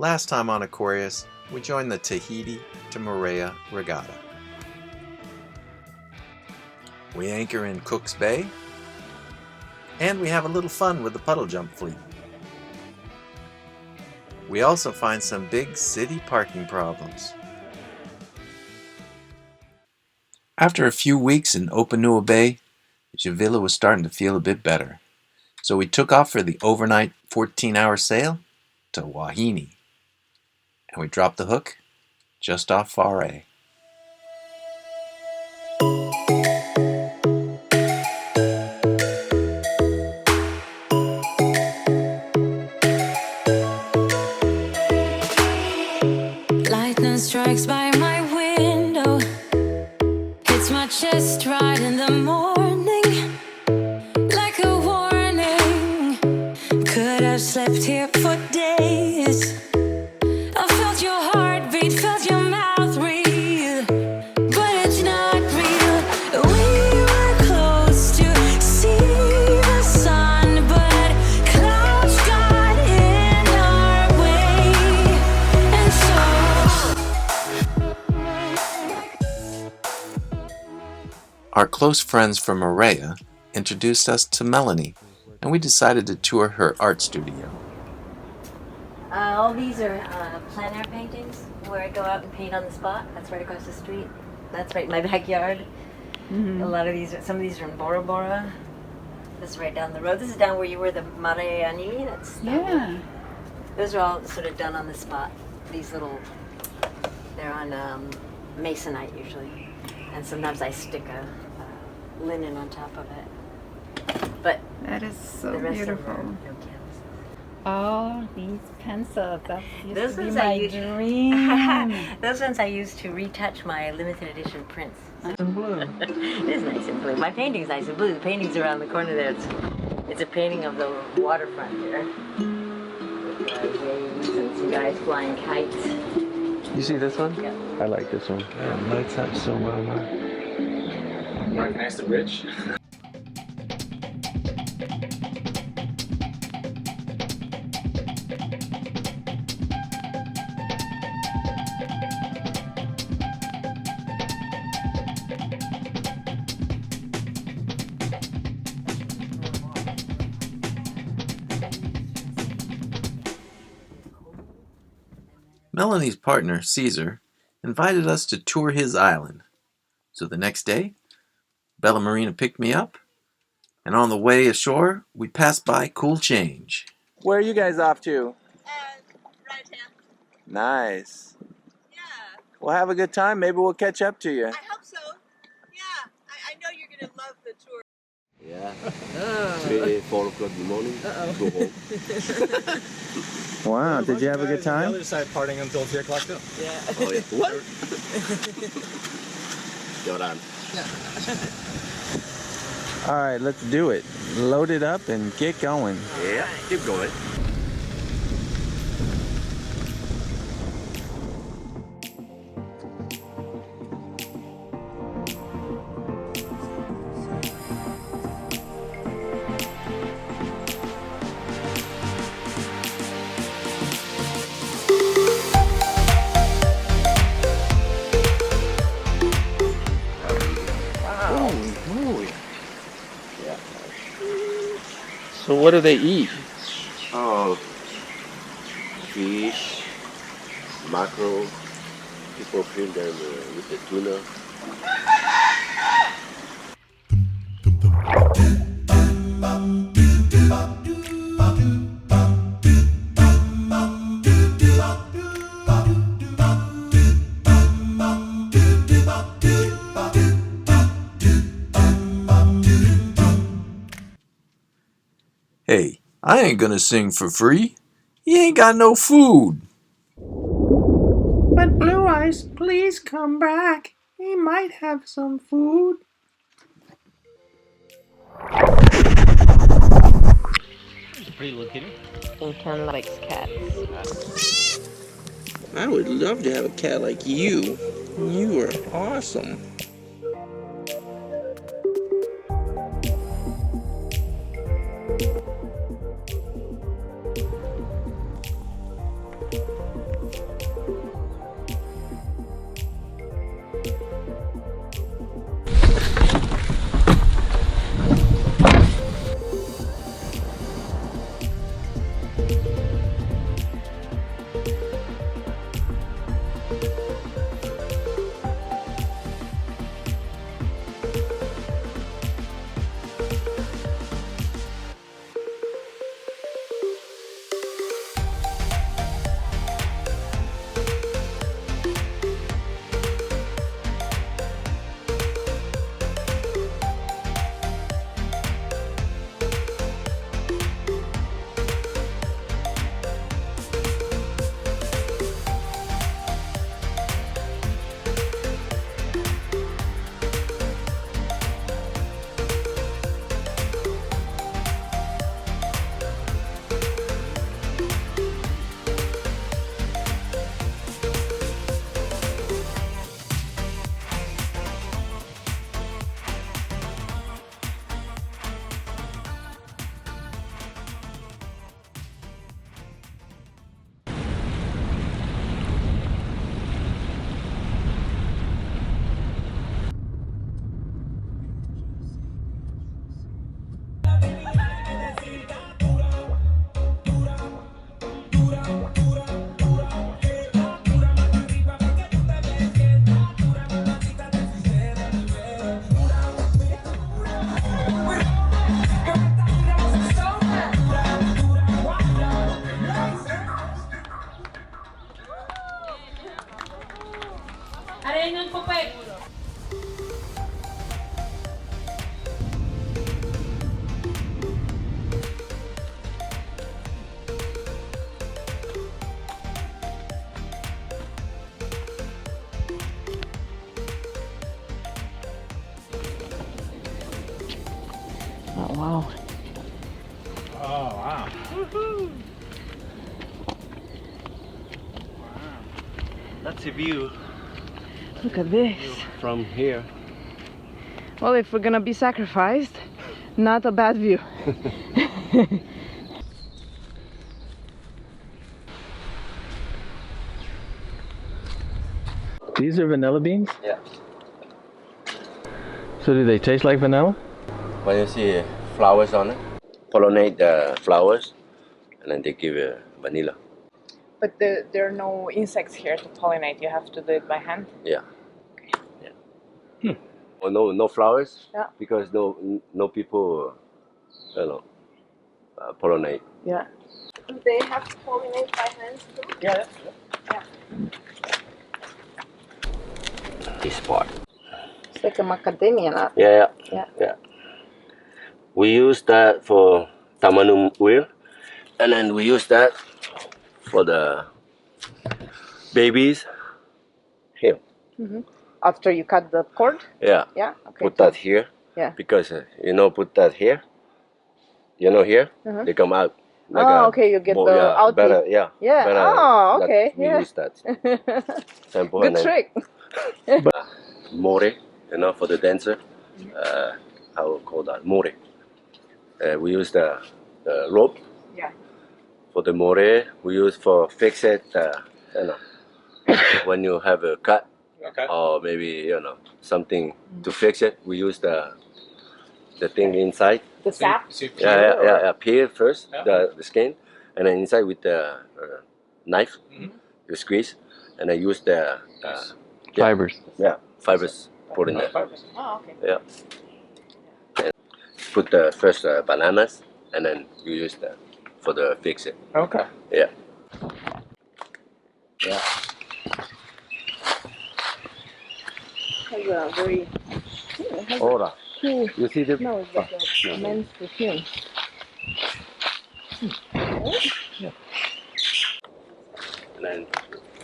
Last time on Aquarius, we joined the Tahiti to Marae Regatta. We anchor in Cook's Bay, and we have a little fun with the puddle jump fleet. We also find some big city parking problems. After a few weeks in Opanua Bay, Zivile was starting to feel a bit better. So we took off for the overnight 14-hour sail to Huahine. And we dropped the hook just off Marae. Lightning strikes by my window, hits my chest right in the morning, like a warning. Could have slept here for days. I felt your heartbeat, felt your mouth breathe, but it's not real. We were close to see the sun, but clouds got in our way, and so Our close friends from Marae introduced us to Melanie, and we decided to tour her art studio. All these are plein air paintings where I go out and paint on the spot. That's right across the street. That's right in my backyard. A lot of these, some of these are in Bora Bora. This is right down the road. This is down where you were, the Marae Anini. That's those are all sort of done on the spot. These little, they're on masonite usually, and sometimes I stick a linen on top of it. But That is so the rest beautiful. of them are no canvases. Oh, these pencils. That used Those to be ones my I used- dream. Those ones I used to retouch my limited edition prints. In blue. It is nice and blue. My painting's nice and blue. The painting's around the corner there. It's a painting of the waterfront here. With waves and some guys flying kites. You see this one? Yeah. I like this one. Yeah, lights up so well. Recognize the bridge? Melanie's partner, Cesar, invited us to tour his island. So the next day, Bella Marina picked me up, and on the way ashore, we passed by Cool Change. Where are you guys off to? Right hand. Nice. Yeah, Well, have a good time. Maybe we'll catch up to you. I hope so. Yeah, I know you're gonna love the tour. Yeah. 4 o'clock in the morning. Go home. Wow, did you have a good The time? other side partying until 3 o'clock too. Oh, yeah. What? Joran. All right, let's do it. Load it up and get going. Yeah, keep going. Holy moly. So what do they eat? Oh, fish, mackerel. People fill them with the tuna. Hey, I ain't gonna sing for free. He ain't got no food. But Blue Eyes, please come back. He might have some food. Pretty little kitty. Ken likes cats. I would love to have a cat like you. You are awesome. Oh, wow. Oh, wow. That's a view Look at this. from here. Well, if we're gonna be sacrificed, not a bad view. These are vanilla beans? Yeah. So do they taste like vanilla? When you see flowers on it, pollinate the flowers, and then they give you vanilla. But there are no insects here to pollinate. You have to do it by hand. Yeah. Yeah. Or no flowers. Yeah. Because no people, pollinate. Yeah. Do they have to pollinate by hand too? Yeah. This part. It's like a macadamia nut. Yeah. Yeah. We use that for tamanum oil, and then we use that for the babies. Here. After you cut the cord? Yeah. Yeah. Okay. Put that here. Yeah. Because put that here. Here. They come out. Like Oh, okay. You get the outtake. better. Yeah. Yeah. Better Oh, that okay. We Yeah. use that sample. Good and then trick. more, for the dancer. How we call that? More. We use the rope. Yeah. For the more, we use for fix it. When you have a cut, Okay. or maybe something to fix it, we use the thing inside. The sap. Yeah. Peel first Yeah. the skin, and then inside with the knife, you squeeze, and then use the Fibers. fibers. Put in there. Oh, okay. Yeah. And put the first bananas, and then you use for the fix it. Okay. Yeah. Yeah. Has a very Ora. cool. You see the? No, it's like a men's perfume. And then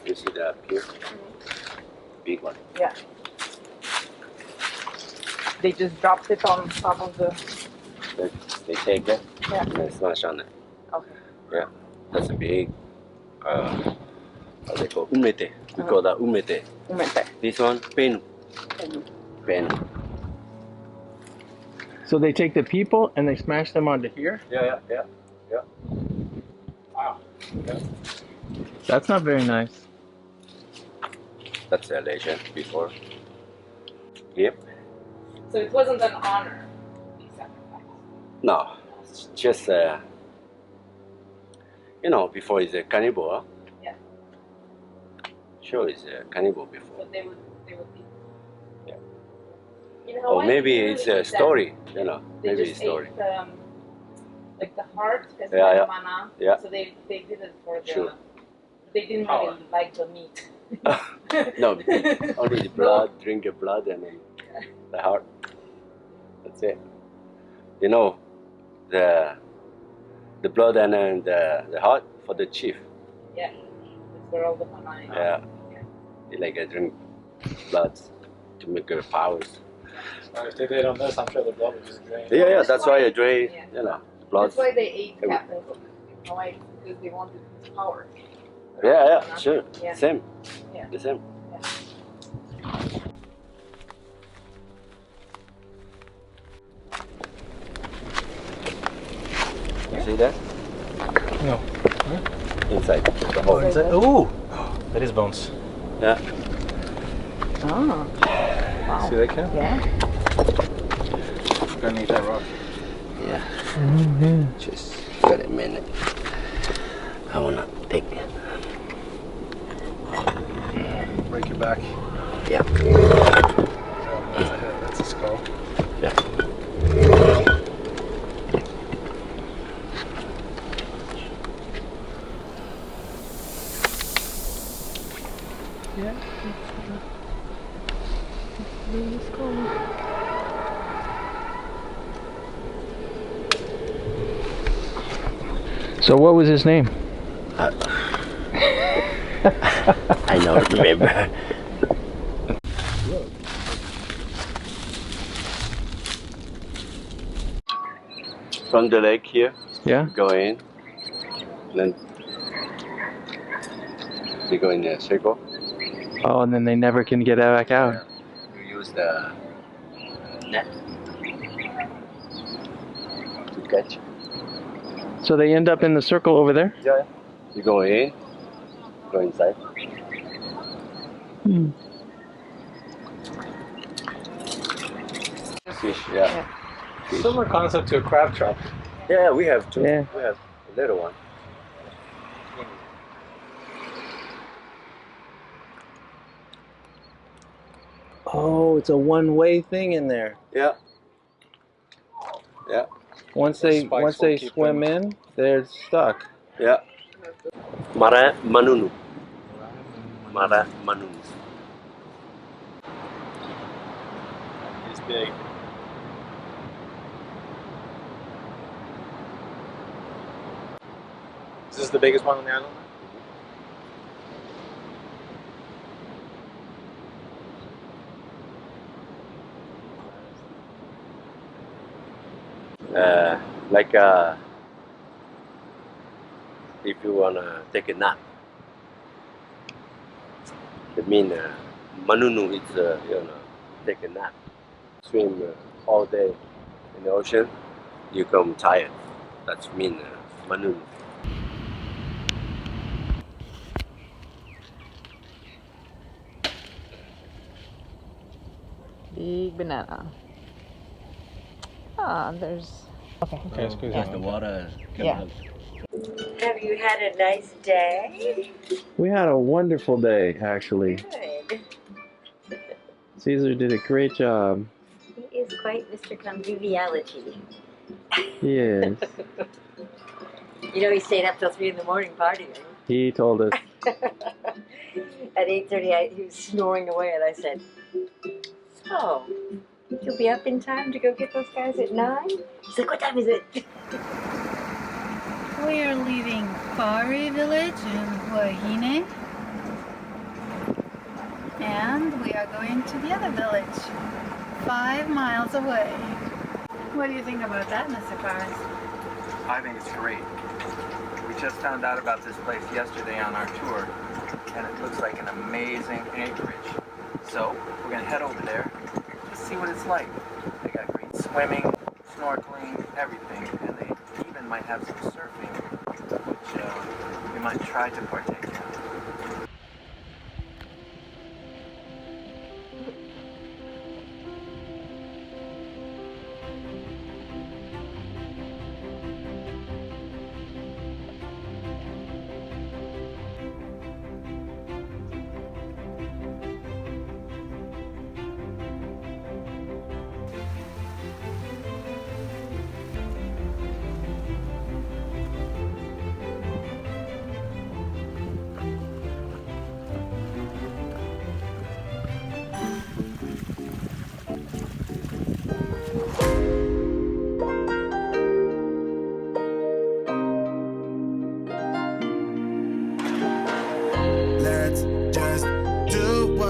you see the here, big one. Yeah. They just dropped it on top of the. They take it Yeah. and then smash on it. Okay. Yeah, that's a big. What they call umete. We call that umete. Umete. This one pen. Pen. So they take the people and they smash them onto here? Yeah. Wow. Okay. That's not very nice. That's a legend before. Yep. So it wasn't an honor. No, it's just before it's a cannibal. Huh? Yeah. Sure, it's a cannibal before. So they would be. Yeah. In Or Hawaii, maybe they it's really a eat that. story. They Maybe just a story. ate, like the heart, because Yeah, yeah. mana. Yeah. So they did it for the. Sure. They didn't really like the meat. No, only the blood, drink the blood, and then the heart. That's it. The blood and then the heart for the chief. Yeah. That's where all the mana is. Yeah. They like drink blood to make their powers. If they did on this, I'm sure the blood would just drain. Yeah. That's why I drink. Yeah. Blood. That's why they ate captains in Hawaii, because they wanted his power. Yeah. Sure. Yeah. Same. Yeah. The same. You see that? No. Inside. The hole. Ooh! That is bones. Yeah. Oh. Wow. See that cat? Yeah. Gonna need that rock. Yeah. Just wait a minute. I wanna take it. Break your back. Yeah. That's a skull. Yeah. really cold. So what was his name? I don't remember. From the lake here, Yeah? go in, then we go in a circle. Oh, and then they never can get back out. You use the net to catch. So they end up in the circle over there? Yeah. You go in, go inside. Hmm. Fish, yeah. Similar concept to a crab trap. Yeah, we have two. Yeah. We have a little one. Oh, it's a one-way thing in there. Yeah. Yeah. Once they swim in, they're stuck. Yeah. Marae Manunu. Marae Manunu. It's big. Is this the biggest one on the island? Like if you wanna take a nap, it mean Manunu is take a nap. Swim all day in the ocean, you come tired. That's mean Manunu. Big banana. Ah, there's. Okay. Okay, squeeze Just the water. Yeah. Have you had a nice day? We had a wonderful day, actually. Good. Cesar did a great job. He is quite Mr. Conviviality. He is. You know, he stayed up till 3 in the morning partying. He told us. At 8:30, he was snoring away, and I said, "So, you'll be up in time to go get those guys at 9?" He's like, "What time is it?" We are leaving Marae Village in Huahine, and we are going to the other village, 5 miles away. What do you think about that, Mr. Cars? I think it's great. We just found out about this place yesterday on our tour, and it looks like an amazing anchorage. So we're gonna head over there to see what it's like. They got great swimming, snorkeling, everything, and they even might have some surfing, which we might try to partake in.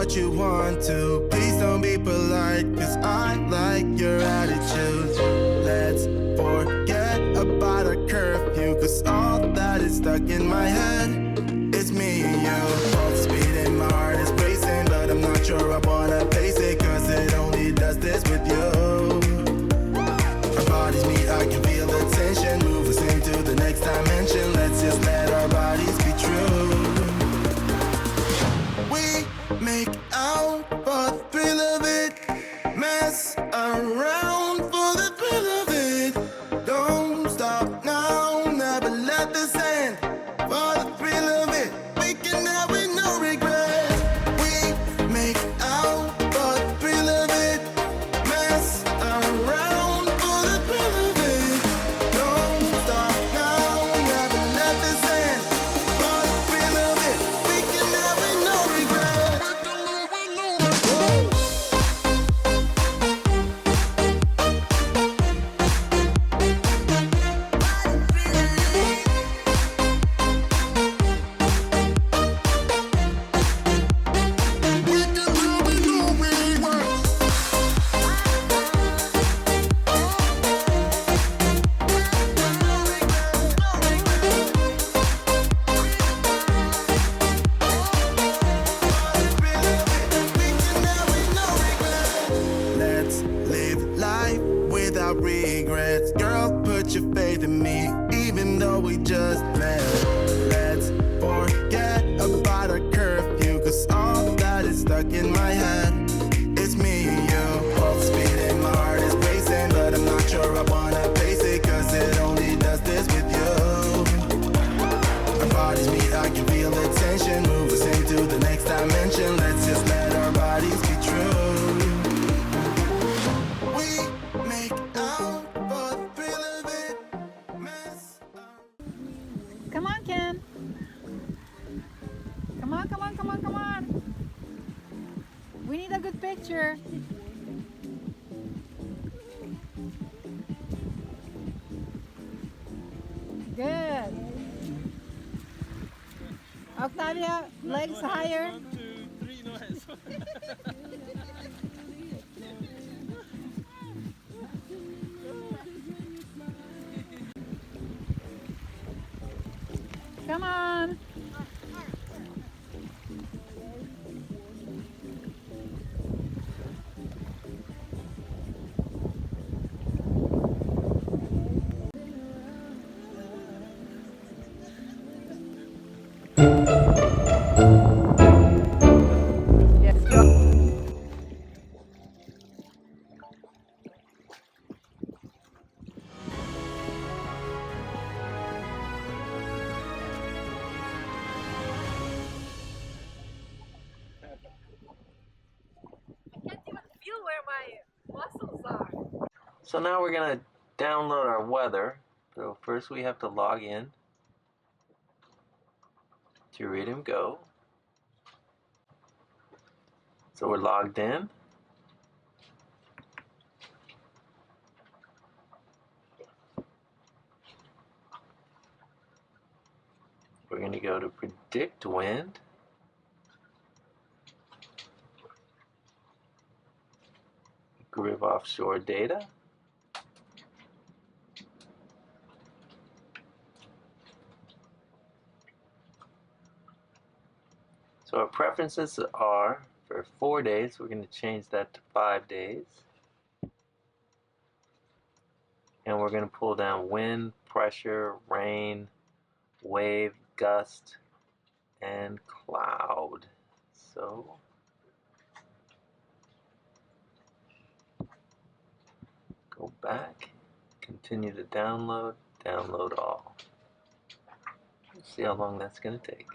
You want to, please don't be polite, cause I like your attitude. Let's forget about a curfew, cause all that is stuck in my head. It's me and you, both speeding, my heart is racing, but I'm not sure I wanna face it, cause it only does this with you. Our bodies meet, I can feel the tension, move us into the next dimension. Let's just let our bodies be true. We make out for the thrill of it, mess around for the thrill of it. Don't stop now, never let this end. For the thrill of it, we can have it, no regret. We make out for the thrill of it, mess without regrets. Girl, put your faith in me, even though we just met. Let's forget about a curfew, cause all that is stuck in my head. It's me and you, both speeding, my heart is racing, but I'm not sure I wanna pace it, cause it only does this with you. Our bodies meet, I can feel the tension, move us into the next dimension. Let's just let our bodies be true. We make out for the thrill of it, mess up. Come on, Ken. Come on, come on, come on, come on. We need a good picture. Good. Octavia, legs higher. 1, 2, 3, noise. Come on. Yes, go. So now we're gonna download our weather. So first we have to log in to Iridium GO. So we're logged in. We're gonna go to predict wind. Grid offshore data. So our preferences are for 4 days. We're going to change that to 5 days. And we're going to pull down wind, pressure, rain, wave, gust, and cloud. So go back, continue to download, download all. Let's see how long that's going to take.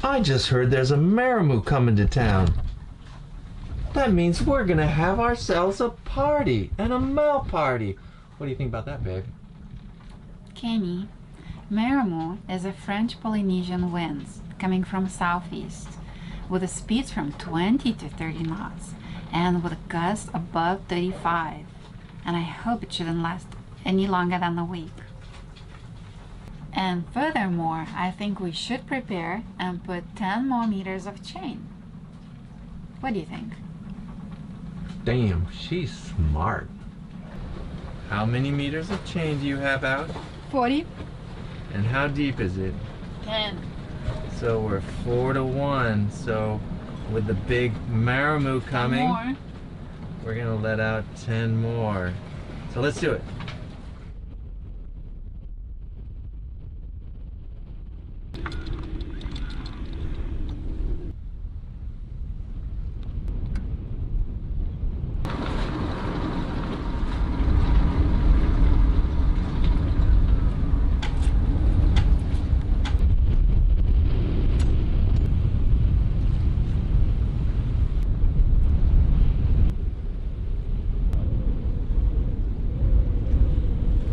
I just heard there's a Maramoo coming to town. That means we're gonna have ourselves a party, and a Mel party. What do you think about that, babe? Kenny, Maramoo is a French Polynesian winds coming from southeast with speeds from 20 to 30 knots and with gusts above 35. And I hope it shouldn't last any longer than a week. And furthermore, I think we should prepare and put 10 more meters of chain. What do you think? Damn, she's smart. How many meters of chain do you have out? 40. And how deep is it? 10. So we're 4 to 1. So with the big Maramoo coming, more. we're gonna let out 10 more. So let's do it.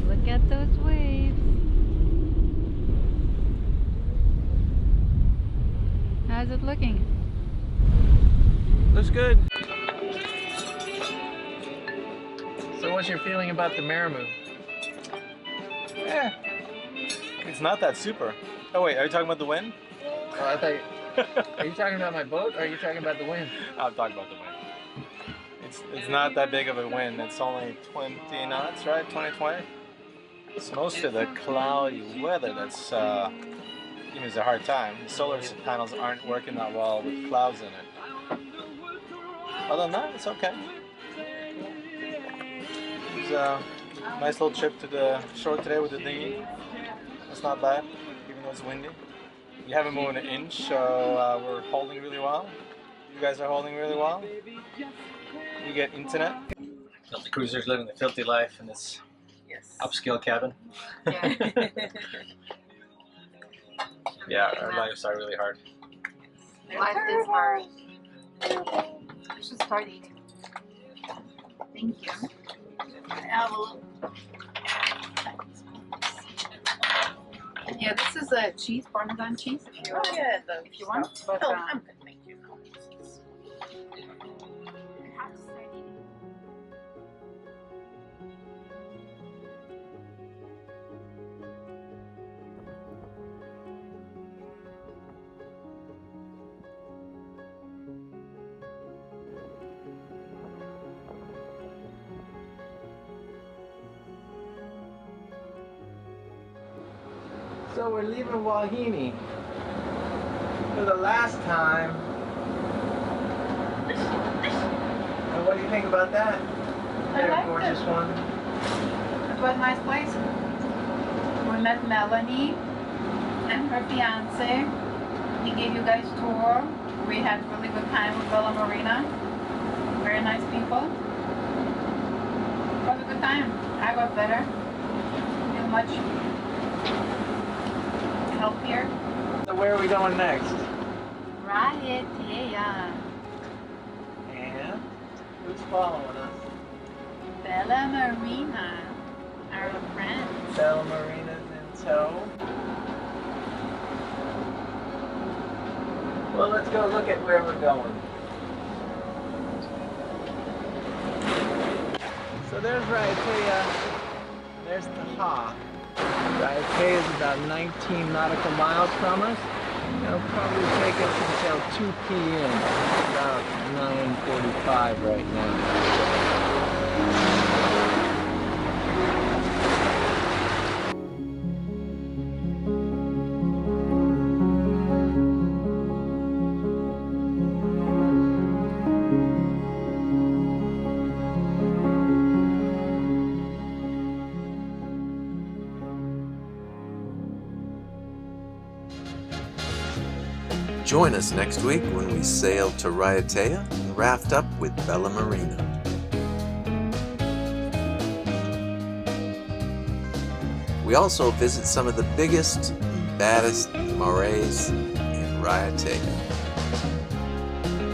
Look at those waves. How's it looking? Looks good. So what's your feeling about the Maramoo? Yeah. It's not that super. Oh wait, are you talking about the wind? Oh, I thought. Are you talking about my boat, or are you talking about the wind? I'm talking about the wind. It's not that big of a wind. It's only 20 knots, right? 20. It's mostly the cloudy weather that's giving us a hard time. The solar panels aren't working that well with clouds in it. Other than that, it's okay. It was a nice little trip to the shore today with the dinghy. It's not bad, even though it's windy. We haven't moved an inch, so we're holding really well. You guys are holding really well. We get internet. Filthy cruisers living the filthy life in this upscale cabin. Yeah. Yeah, our lives are really hard. Life is hard. I should start eating. Thank you. Yeah, this is a cheese, Parmesan cheese. If you, if you want. But, I'm good, thank you. So we're leaving Huahine for the last time. And what do you think about that? I liked gorgeous it. one. It was a nice place. We met Melanie and her fiancé. He gave you guys a tour. We had a really good time with Bella Marina. Very nice people. It was a good time. I got better. Feel much healthier. So where are we going next? Raiatea. And who's following us? Bella Marina. Our friend. Bella Marina's in tow. Well, let's go look at where we're going. So there's Raiatea. There's Taha. Raiatea is about 19 nautical miles from us. It'll probably take us until 2 p.m. It's about 9:45 right now. Join us next week when we sail to Raiatea and raft up with Bella Marina. We also visit some of the biggest and baddest maraes in Raiatea.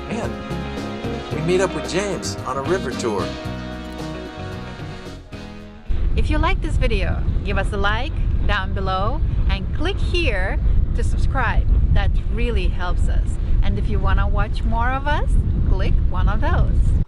And we meet up with James on a river tour. If you like this video, give us a like down below and click here to subscribe. That really helps us. And if you want to watch more of us, click one of those.